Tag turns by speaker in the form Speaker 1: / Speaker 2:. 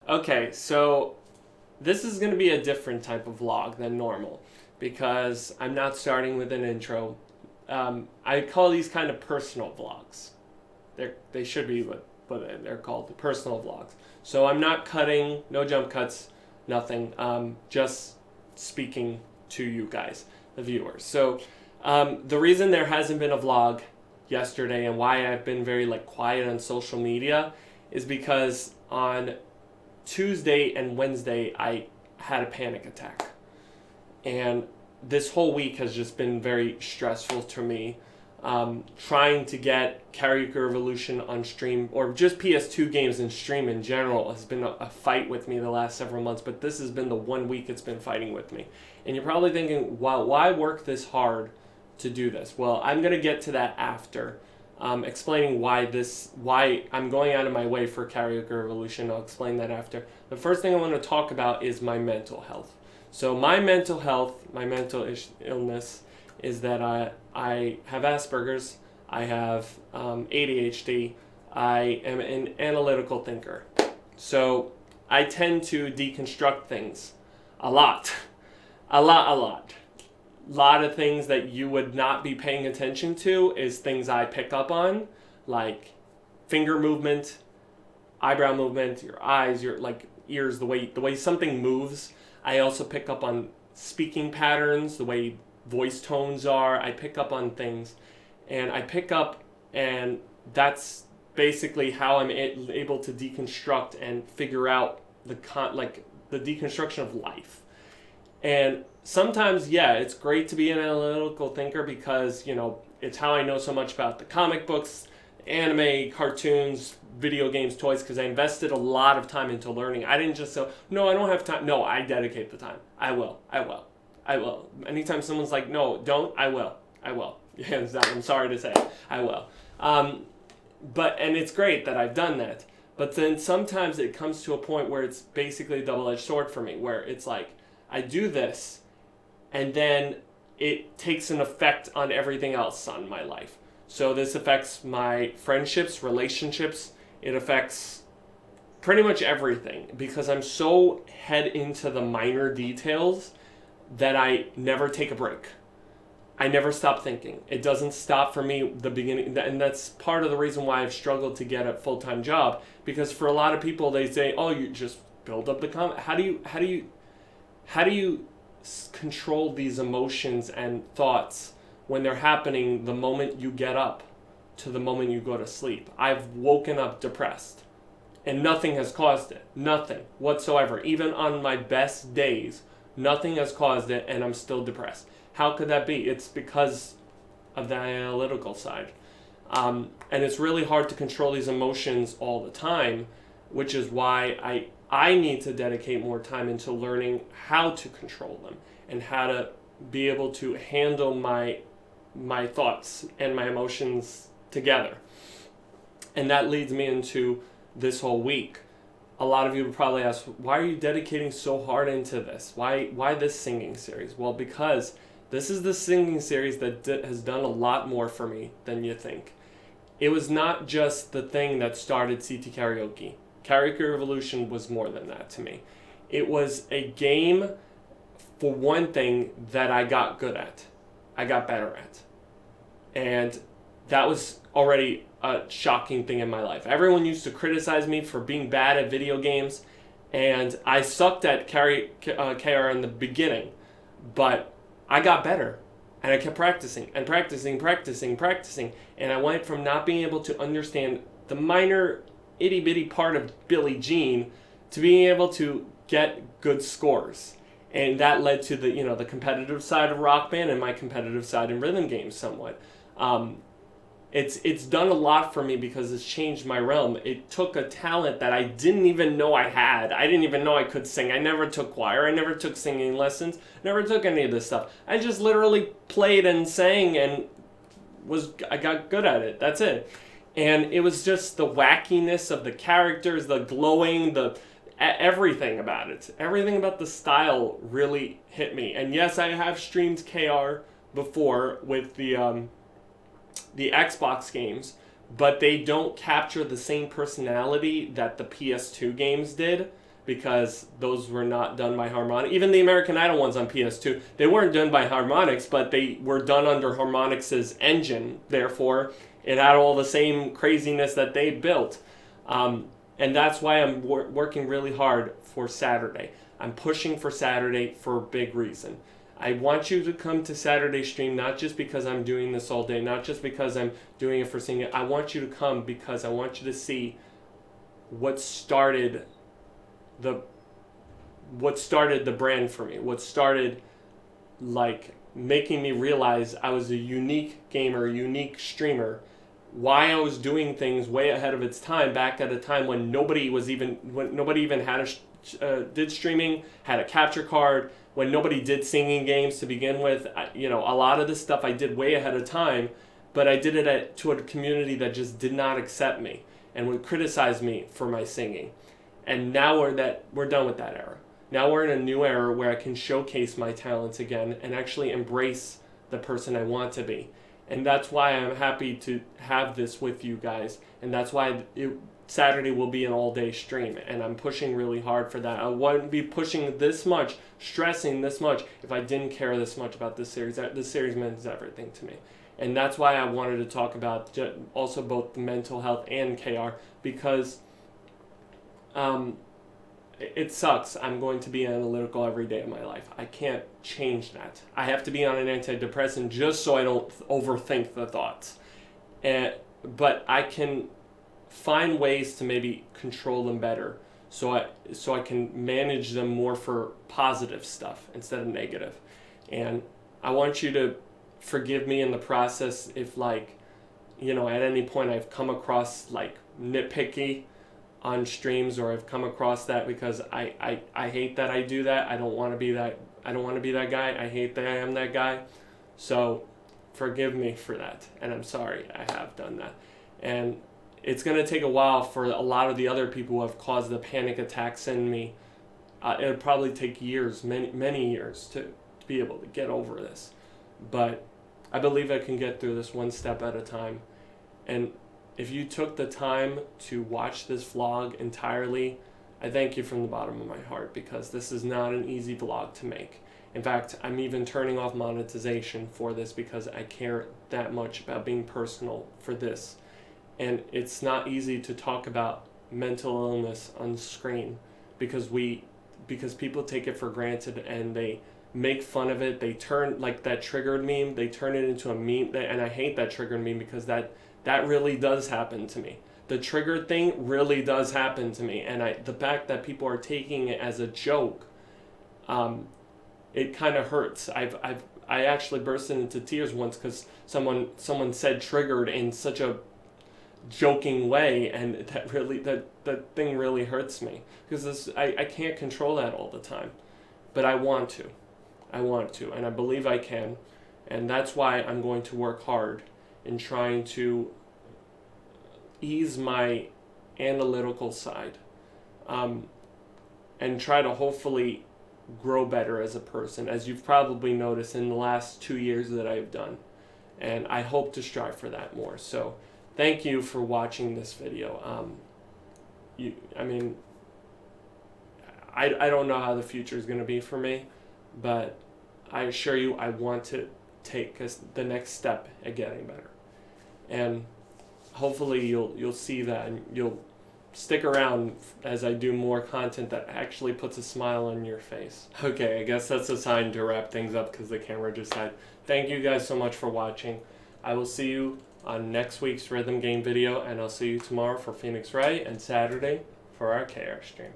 Speaker 1: Okay, so this is going to be a different type of vlog than normal because I'm not starting with an intro. I call these kind of personal vlogs. They should be what they're called, the personal vlogs. So I'm not cutting, no jump cuts, nothing. Just speaking to you guys, the viewers. So the reason there hasn't been a vlog yesterday and why I've been very quiet on social media is because on Tuesday and Wednesday I had a panic attack, and this whole week has just been very stressful to me. Trying to get Karaoke Revolution on stream, or just PS2 games in stream in general, has been a fight with me the last several months, but this has been the 1 week it's been fighting with me. And you're probably thinking, wow, why work this hard to do this? Well, I'm going to get to that after, explaining why I'm going out of my way for Karaoke Revolution. I'll explain that after. The first thing I want to talk about is my mental health. So my mental health, my mental illness, is that I have Asperger's, I have ADHD, I am an analytical thinker. So I tend to deconstruct things a lot. A lot of things that you would not be paying attention to is things I pick up on, like finger movement, eyebrow movement, your eyes, your ears, the way something moves. I also pick up on speaking patterns, the way voice tones are. I pick up on things, and that's basically how I'm able to deconstruct and figure out the deconstruction of life. And sometimes, yeah, it's great to be an analytical thinker because, it's how I know so much about the comic books, anime, cartoons, video games, toys, because I invested a lot of time into learning. I didn't just say, no, I don't have time. No, I dedicate the time. I will. Anytime someone's like, no, don't, I will. Hands down, I'm sorry to say, I will. And it's great that I've done that. But then sometimes it comes to a point where it's basically a double-edged sword for me, where it's like, I do this, and then it takes an effect on everything else on my life. So this affects my friendships, relationships. It affects pretty much everything because I'm so head into the minor details that I never take a break. I never stop thinking. It doesn't stop for me the beginning, and that's part of the reason why I've struggled to get a full-time job, because for a lot of people they say, oh, you just build up the how do you control these emotions and thoughts when they're happening the moment you get up to the moment you go to sleep? I've woken up depressed, and nothing has caused it. Nothing whatsoever. Even on my best days, nothing has caused it, and I'm still depressed. How could that be? It's because of the analytical side. And it's really hard to control these emotions all the time, which is why I need to dedicate more time into learning how to control them and how to be able to handle my thoughts and my emotions together. And that leads me into this whole week. A lot of you would probably ask, why are you dedicating so hard into this? Why this singing series? Well, because this is the singing series that has done a lot more for me than you think. It was not just the thing that started CTKaraoke. Karaoke Revolution was more than that to me. It was a game, for one thing, that I got good at. I got better at. And that was already a shocking thing in my life. Everyone used to criticize me for being bad at video games, and I sucked at KR in the beginning, but I got better, and I kept practicing, and I went from not being able to understand the minor itty-bitty part of Billie Jean to being able to get good scores. And that led to the competitive side of Rock Band and my competitive side in rhythm games somewhat. It's done a lot for me because it's changed my realm. It took a talent that I didn't even know I had. I didn't even know I could sing. I never took choir. I never took singing lessons. Never took any of this stuff. I just literally played and sang and I got good at it. That's it. And it was just the wackiness of the characters, the glowing, everything about it. Everything about the style really hit me. And yes, I have streamed KR before with the Xbox games, but they don't capture the same personality that the PS2 games did, because those were not done by Harmonix. Even the American Idol ones on PS2, they weren't done by Harmonix, but they were done under Harmonix's engine. Therefore, it had all the same craziness that they built. And that's why I'm working really hard for Saturday. I'm pushing for Saturday for a big reason. I want you to come to Saturday stream, not just because I'm doing this all day, not just because I'm doing it for singing. I want you to come because I want you to see what started the brand for me, what started like making me realize I was a unique gamer, a unique streamer, why I was doing things way ahead of its time back at a time when nobody even had did streaming, had a capture card, when nobody did singing games to begin with. A lot of this stuff I did way ahead of time, but I did it to a community that just did not accept me and would criticize me for my singing. And now we're done with that era. Now we're in a new era where I can showcase my talents again and actually embrace the person I want to be. And that's why I'm happy to have this with you guys. And that's why Saturday will be an all-day stream. And I'm pushing really hard for that. I wouldn't be pushing this much, stressing this much, if I didn't care this much about this series. This series means everything to me. And that's why I wanted to talk about also both the mental health and KR, because it sucks. I'm going to be analytical every day of my life. I can't change that. I have to be on an antidepressant just so I don't overthink the thoughts. But I can find ways to maybe control them better, so I can manage them more for positive stuff instead of negative. And I want you to forgive me in the process if at any point I've come across nitpicky on streams, or I've come across that, because I hate that I do that. I don't want to be that guy. I hate that I am that guy. So forgive me for that, and I'm sorry I have done that. And it's going to take a while for a lot of the other people who have caused the panic attacks in me. It'll probably take years, many years, to be able to get over this. But I believe I can get through this one step at a time. And if you took the time to watch this vlog entirely, I thank you from the bottom of my heart, because this is not an easy vlog to make. In fact, I'm even turning off monetization for this because I care that much about being personal for this. And it's not easy to talk about mental illness on screen because people take it for granted and they make fun of it. They turn, like that triggered meme, they turn it into a meme, and I hate that triggered meme because that really does happen to me. The triggered thing really does happen to me, and the fact that people are taking it as a joke, it kind of hurts. I actually bursted into tears once because someone said triggered in such a joking way, and that thing really hurts me because I can't control that all the time, but I want to, and I believe I can, and that's why I'm going to work hard in trying to ease my analytical side, and try to hopefully grow better as a person, as you've probably noticed in the last 2 years that I've done, and I hope to strive for that more. So thank you for watching this video. I don't know how the future is going to be for me, but I assure you I want to take the next step at getting better. And hopefully you'll see that, and you'll stick around as I do more content that actually puts a smile on your face. Okay, I guess that's a sign to wrap things up because the camera just died. Thank you guys so much for watching. I will see you on next week's rhythm game video, and I'll see you tomorrow for Phoenix Wright and Saturday for our KR stream.